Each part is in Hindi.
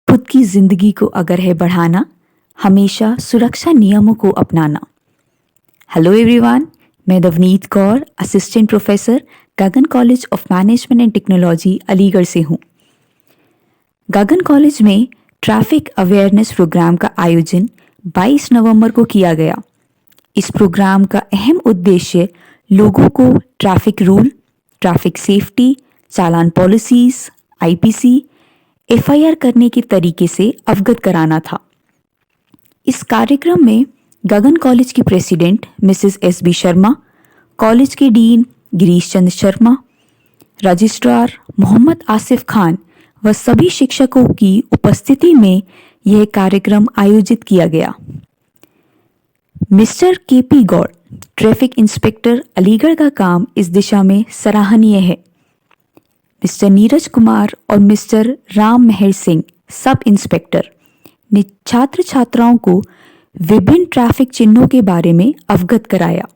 खुद की जिंदगी को अगर है बढ़ाना, हमेशा सुरक्षा नियमों को अपनाना। हेलो एवरीवन, मैं Navneet Kaur, assistant professor Gagan college of management and technology Aligarh से हूँ। गगन कॉलेज में ट्रैफिक अवेयरनेस प्रोग्राम का आयोजन 22 नवंबर को किया गया। इस प्रोग्राम का अहम उद्देश्य लोगों को ट्रैफिक रूल, ट्रैफिक सेफ्टी, चालान पॉलिसीज, आईपीसी, एफआईआर करने के तरीके से अवगत कराना था। इस कार्यक्रम में गगन कॉलेज की president Mrs S.B.. Sharma, college के डीन गिरीश चंद्र शर्मा, रजिस्ट्रार मोहम्मद आसिफ खान व सभी शिक्षकों की उपस्थिति में यह कार्यक्रम आयोजित किया गया। Mister K P. Gaur, traffic inspector Aligarh का काम इस दिशा में सराहनीय है। मिस्टर नीरज कुमार और मिस्टर राम मेहर सिंह, सब इंस्पेक्टर, ने छात्र छात्राओं को विभिन्न ट्रैफिक चिन्हों के बारे में अवगत कराया।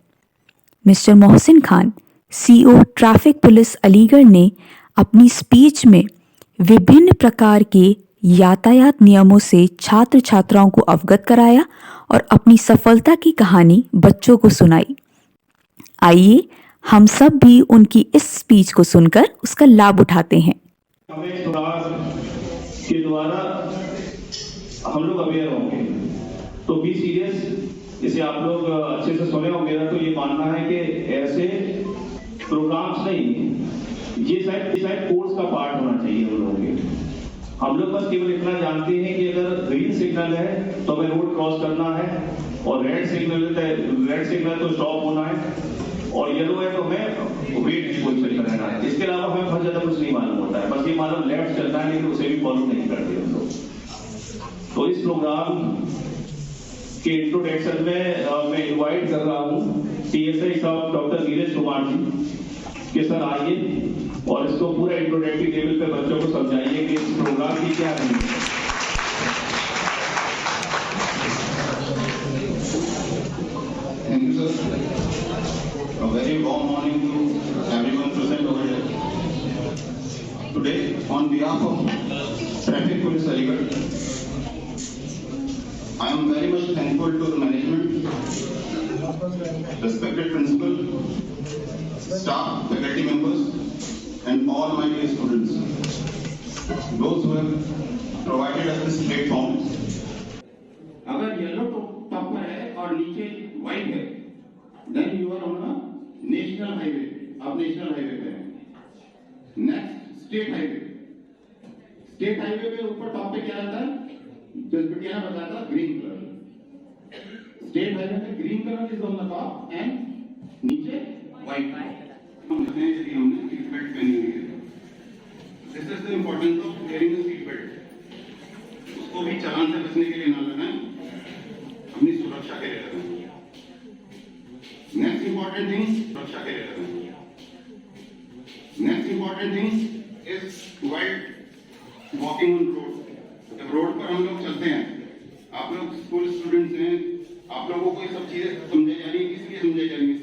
Mister Mohsin Khan, CO traffic police Aligarh, ने अपनी स्पीच में विभिन्न प्रकार के यातायात नियमों से छात्र छात्राओं को अवगत कराया और अपनी सफलता की कहानी बच्चों को सुनाई। आइए हम सब भी उनकी इस स्पीच को सुनकर उसका लाभ उठाते हैं। हमें के द्वारा हम लोग अवेयर होंगे, तो बी सीरियस। इसे आप लोग अच्छे से सुने। और मेरा तो ये मानना है कि ऐसे प्रोग्राम्स नहीं, ये शायद कोर्स का पार्ट होना चाहिए हम लोगों के। हम लोग बस केवल इतना जानते हैं कि अगर ग्रीन सिग्नल है तो हमें रोड क्रॉस करना है, और रेड सिग्नल तो स्टॉप होना है, और येलो है तो हमें वेट की पोजीशन पर रहना है। इसके अलावा हमें बहुत ज्यादा कुछ नहीं मालूम होता है। बस ये मालूम लेफ्ट चलना है, लेकिन उसे भी फॉलो नहीं करते हम लोग। तो इस प्रोग्राम के इंट्रोडक्शन में मैं इनवाइट कर रहा हूँ टीएसआई साहब डॉक्टर नीरज कुमार जी के। सर आइए और इसको पूरा इंट्रोडक्टिव लेवल पे बच्चों को समझाइए कि इस प्रोग्राम की क्या है। Thank you, sir. A very warm morning to everyone present over here. Today, on behalf of Traffic Police Aligarh, I am very much thankful to the management, respected principal, staff, faculty members, and all my dear students, those who have provided us this platform. अगर येलो टॉप पर है और नीचे व्हाइट है, then you are on national highway. आप नेशनल हाईवे पे हैं। Next state highway. State highway पे ऊपर टॉप पे क्या रहता है? जस्ट बिटिया ने बताया था, ग्रीन कलर। स्टेट हाईवे में green colour is on the top and नीचे व्हाइट। हमने सीट बेल्ट पहनी हुई है। This is the importance of wearing the seat belt. उसको भी चालान से बचने के लिए ना लगाएं, अपनी सुरक्षा के लिए लगाएं। नेक्स्ट इंपॉर्टेंट थिंग, सुरक्षा के लिए लगाएं। Next important thing is wild walking on road. जब रोड पर हम लोग चलते हैं, आप लोग स्कूल स्टूडेंट्स हैं, आप लोगों को ये सब चीजें समझाई जा रही है। किस लिए समझाई जा रही है?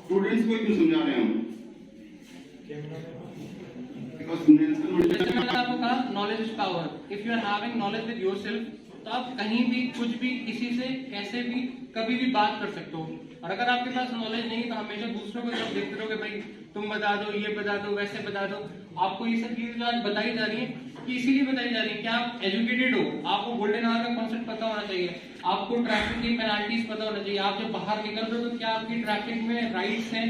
स्टूडेंट्स को क्यों समझा रहे हैं हम? आपको कहा knowledge is power. If you are having knowledge with yourself, तो आप कहीं भी कुछ भी किसी से कैसे भी कभी भी बात कर सकते हो। और अगर आपके पास नॉलेज नहीं तो हमेशा दूसरों को जब देखते रहोगे, भाई तुम बता दो, ये बता दो, वैसे बता दो। आपको ये सब चीजें जो आज बताई जा रही है कि इसीलिए बताई जा रही है कि आप एजुकेटेड हो, आपको गोल्डन आवर का कॉन्सेप्ट पता होना चाहिए, आपको ट्रैफिक की पेनल्टीज पता होना चाहिए। आप जब बाहर निकल रहे हो तो क्या आपकी ट्रैफिक में राइट्स हैं,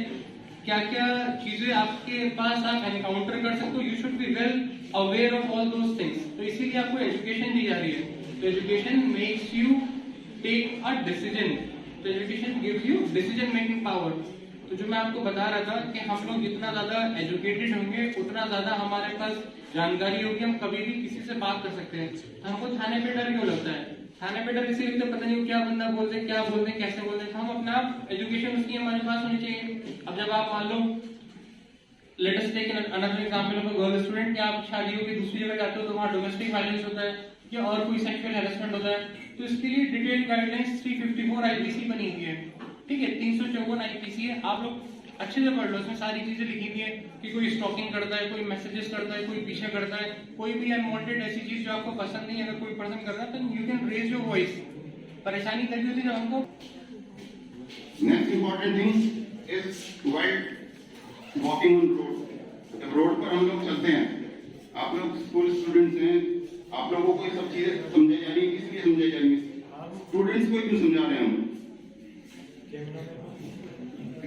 क्या क्या चीजें आपके पास आप एनकाउंटर कर सकते हो। You should be well aware of all those things. तो इसीलिए आपको एजुकेशन दी जा रही है। तो education makes you take a decision. तो education gives you decision making power. तो जो मैं आपको बता रहा था कि हम लोग जितना ज्यादा एजुकेटेड होंगे, उतना ज्यादा हमारे पास जानकारी होगी, हम कभी भी किसी से बात कर सकते हैं। तो हमको थाने पे डर क्यों लगता है? थाने पे डर इसीलिए लगता है, पता नहीं क्या बंदा बोल दे, क्या बोल दे, कैसे बोल दे। तो हम अपना एजुकेशन उसकी हमारे पास होनी चाहिए। अब जब आप मान लो, let us take another example of a girl student, कि आप शादियों की दूसरी जगह जाते हो तो वहाँ डोमेस्टिक वायलेंस होता है या और कोई सेक्सुअल हैरेसमेंट होता है, तो इसके लिए डिटेल गाइडलाइंस 354 आईपीसी बनी हुई है। ठीक है, 354 आईपीसी है। आप लोग अच्छे से पढ़ लो, उसमें सारी चीजें लिखी हुई है कि कोई स्टॉकिंग करता है, कोई मैसेजेस करता है, कोई पीछे करता है, कोई भी अनवांटेड ऐसी चीज जो आपको पसंद नहीं है, अगर कोई पर्सन कर रहा है तो you can raise your voice. परेशानी तभी होती है जब हमको next important thing is while walking on road. जब रोड पर हम लोग चलते हैं, आप लोग स्कूल स्टूडेंट्स हैं, आप लोगों को ये सब चीजें समझाई जा रही है, इसलिए समझाई जा रही है। स्टूडेंट्स को क्यों समझा रहे हैं हम?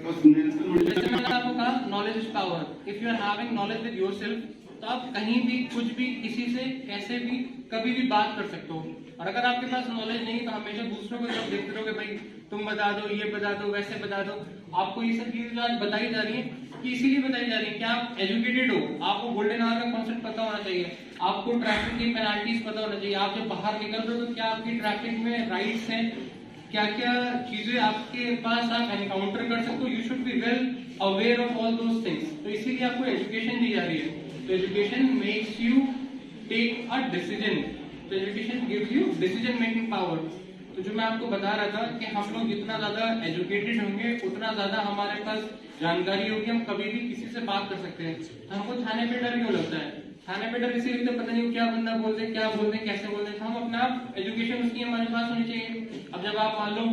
जैसे मैंने आपको कहा knowledge is power. If you are having knowledge with yourself तो आप कहीं भी कुछ भी किसी से कैसे भी कभी भी बात कर सकते हो। और अगर आपके पास नॉलेज नहीं तो हमेशा दूसरों को जब देखते रहोगे भाई तुम बता दो, ये बता दो, वैसे बता दो। आपको ये सब चीजें आज बताई जा रही है कि इसीलिए बताई जा रही है कि आप एजुकेटेड हो, आपको गोल्डन आवर का कॉन्सेप्ट पता होना चाहिए, आपको ट्रैफिक की पेनल्टीज पता होना चाहिए। आप जब बाहर निकल रहे हो तो क्या आपकी ट्रैफिक में राइट्स हैं, क्या क्या चीजें आपके पास आप एनकाउंटर कर सकते हो। You should be well aware of all those things. तो इसीलिए आपको एजुकेशन दी जा रही है। तो education makes you take a decision. तो education gives you decision making power. तो जो मैं आपको बता रहा था कि हम लोग जितना ज्यादा एजुकेटेड होंगे उतना ज्यादा हमारे पास जानकारी होगी, हम कभी भी किसी से बात कर सकते हैं। तो हमको थाने पे डर क्यों लगता है? थाने पे डर इसीलिए लगता है पता नहीं क्या बंदा बोल दे, क्या बोल दे, कैसे बोल दे। हम अपना एजुकेशन उसकी हमारे पास होनी चाहिए। अब जब आप मान लो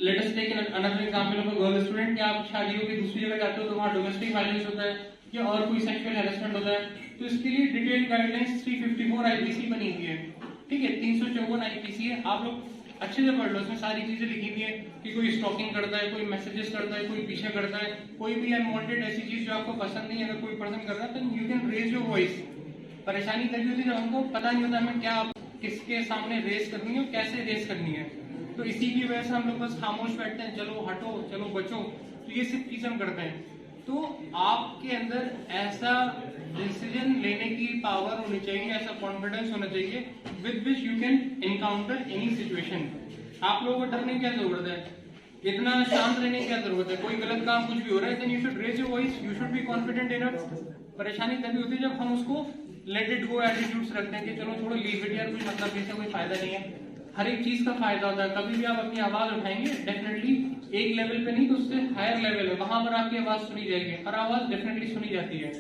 let us take another example of a girl student कि आप शादी होगी दूसरी जगह जाते हो तो वहाँ डोमेस्टिक वायलेंस होता है या और कोई सेक्सुअल हैरेसमेंट होता है, तो इसके लिए डिटेल्ड गाइडलाइंस 354 आईपीसी बनी हुई है। ठीक है, 354 आईपीसी है, आप लोग अच्छे से पढ़ लो। उसमें सारी चीजें लिखी हुई है कि कोई स्टॉकिंग करता है, कोई मैसेजेस करता है, कोई पीछे करता है, कोई भी अनवांटेड ऐसी चीज जो आपको पसंद नहीं है, अगर कोई पर्सन कर रहा है तो you can raise your voice. परेशानी तभी होती है जब हमको पता नहीं होता हमें क्या किसके सामने रेस करनी है और कैसे रेस करनी है। तो इसी की वजह से हम लोग बस खामोश बैठते हैं, चलो हटो, चलो बचो। तो ये सिर्फ चीज हम करते हैं। तो आपके अंदर ऐसा डिसीजन लेने की पावर होनी चाहिए, ऐसा कॉन्फिडेंस होना चाहिए with which you can encounter any situation. आप लोगों को डरने की क्या जरूरत है, इतना शांत रहने की क्या जरूरत है? कोई गलत काम कुछ भी हो रहा है then you should raise your voice, you should be confident enough. परेशानी तभी होती है जब हम उसको लेट इट गो एटीट्यूड्स रखते हैं कि चलो छोड़ो, लीव इट यार, कोई मतलब इससे कोई फायदा नहीं है। हर एक चीज का फायदा होता है। कभी भी आप अपनी आवाज उठाएंगे डेफिनेटली एक लेवल पे नहीं तो उससे हायर लेवल है, वहां पर आपकी आवाज सुनी जाएगी। हर आवाज डेफिनेटली सुनी जाती है।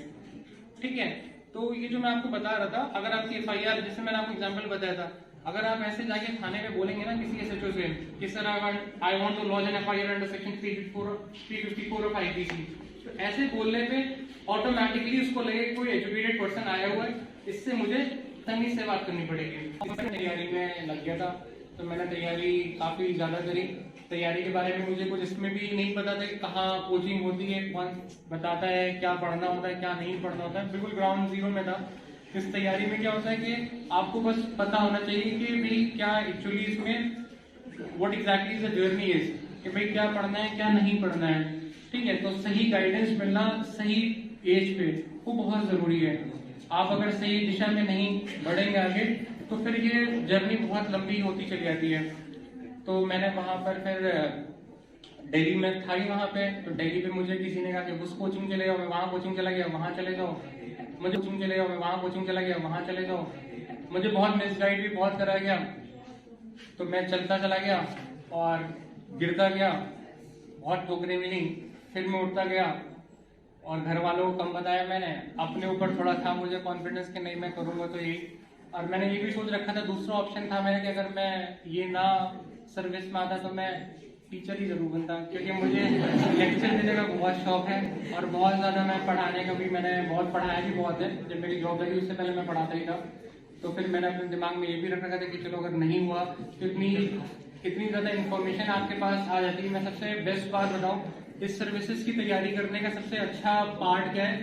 ठीक है, तो ये जो मैं आपको बता रहा था, अगर आपकी एफआईआर, जैसे मैंने आपको एग्जांपल बताया था, अगर आप ऐसे जाके थाने में बोलेंगे ना किसी एसएचओ से कि sir I want to launch an FIR under section 354 of IPC, तो ऐसे बोलने पे ऑटोमेटिकली उसको लगे कोई एजुकेटेड पर्सन आया हुआ है, इससे मुझे तमीज से बात करनी पड़ेगी। तैयारी में लग गया था, तो मैंने तैयारी काफी ज्यादा करी। तैयारी के बारे में मुझे कुछ इसमें भी नहीं पता था कि कहाँ कोचिंग होती है, कौन बताता है क्या पढ़ना होता है, क्या नहीं पढ़ना होता है। बिल्कुल ग्राउंड जीरो में था। इस तैयारी में क्या होता है कि आपको बस पता होना चाहिए कि भाई क्या एक्चुअली इसमें what exactly the journey is, कि भाई क्या पढ़ना है क्या नहीं पढ़ना है। ठीक है, तो सही गाइडेंस मिलना सही एज पे वो बहुत जरूरी है। आप अगर सही दिशा में नहीं बढ़ेंगे आगे तो फिर ये जर्नी बहुत लंबी होती चली जाती है। तो मैंने वहां पर फिर दिल्ली में था ही वहां पे, तो दिल्ली पे मुझे किसी ने कहा कि उस कोचिंग चले जाओ, मैं वहां कोचिंग चला गया, वहां चले जाओ। मुझे कोचिंग चले जाओ, मैं वहां कोचिंग चला गया, वहां चले जाओ। मुझे बहुत मिसगाइड भी बहुत करा गया, तो मैं चलता चला गया और गिरता गया, बहुत ठोकरें मिली, फिर मैं उठता गया और घर वालों को कम बताया मैंने। अपने ऊपर थोड़ा था मुझे कॉन्फिडेंस कि नहीं मैं करूंगा तो यही। और मैंने ये भी सोच रखा था, दूसरा ऑप्शन था मेरा कि अगर मैं ये ना सर्विस में आता तो मैं टीचर ही जरूर बनता, क्योंकि मुझे लेक्चर देने का बहुत शौक है और बहुत ज़्यादा मैं पढ़ाने का भी, मैंने बहुत पढ़ाया भी बहुत है। जब मेरी जॉब लगी उससे पहले मैं पढ़ाता ही था। तो फिर मैंने अपने दिमाग में ये भी रख रखा था कि चलो अगर नहीं हुआ तो इतनी ज़्यादा इन्फॉर्मेशन आपके पास आ जाती है। मैं सबसे बेस्ट बात बताऊँ, इस सर्विसेज की तैयारी करने का सबसे अच्छा पार्ट क्या है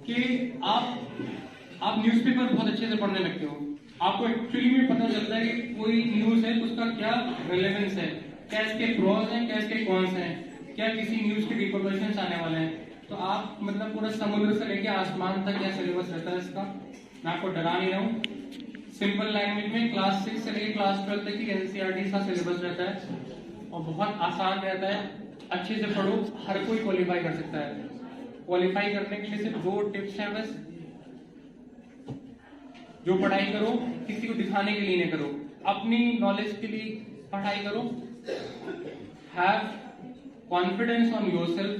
कि आप न्यूज़पेपर बहुत अच्छे से पढ़ने लगते हो। आपको एक्चुअली में पता चलता है कि कोई न्यूज़ है उसका क्या रिलेवेंस है, क्या इसके प्रोज हैं, क्या इसके कॉन्स हैं, क्या किसी न्यूज़ के रिपरकशंस आने वाले हैं। तो आप मतलब पूरा समुद्र से लेके आसमान तक क्या सिलेबस रहता है इसका। मैं आपको डरा नहीं रहा हूँ, सिंपल लैंग्वेज में क्लास 6 से लेकर क्लास 12 तक की एनसीईआरटी का सिलेबस रहता है और बहुत आसान रहता है। अच्छे से पढ़ो, हर कोई क्वालिफाई कर सकता है। क्वालिफाई करने के लिए सिर्फ 2 टिप्स हैं बस। जो पढ़ाई करो किसी को दिखाने के लिए नहीं करो, अपनी नॉलेज के लिए पढ़ाई करो। Have confidence on yourself,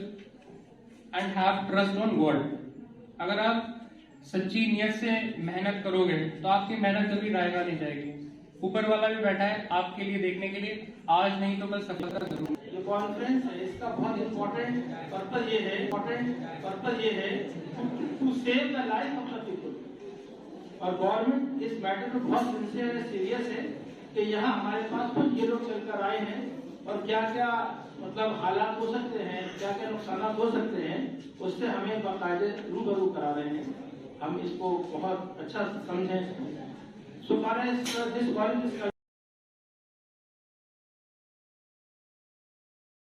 and have trust on God. अगर आप सच्ची नियत से मेहनत करोगे तो आपकी मेहनत कभी रायगा नहीं जाएगी। ऊपर वाला भी बैठा है आपके लिए देखने के लिए, आज नहीं तो कल सफलता जरूर। जो कॉन्फ्रेंस है इसका बहुत इम्पोर्टेंट पर्पज ये है to save the life of the people. और गवर्नमेंट इस मैटर में बहुत सिंसियर है, सीरियस है कि यहाँ हमारे पास कुछ ये लोग चलकर आए हैं और क्या क्या मतलब हालात हो सकते हैं, क्या क्या नुकसान हो सकते हैं, उससे हमें बाकायदे रूबरू करा रहे हैं। हम इसको बहुत अच्छा समझें। सो फार एज दिस कॉलेज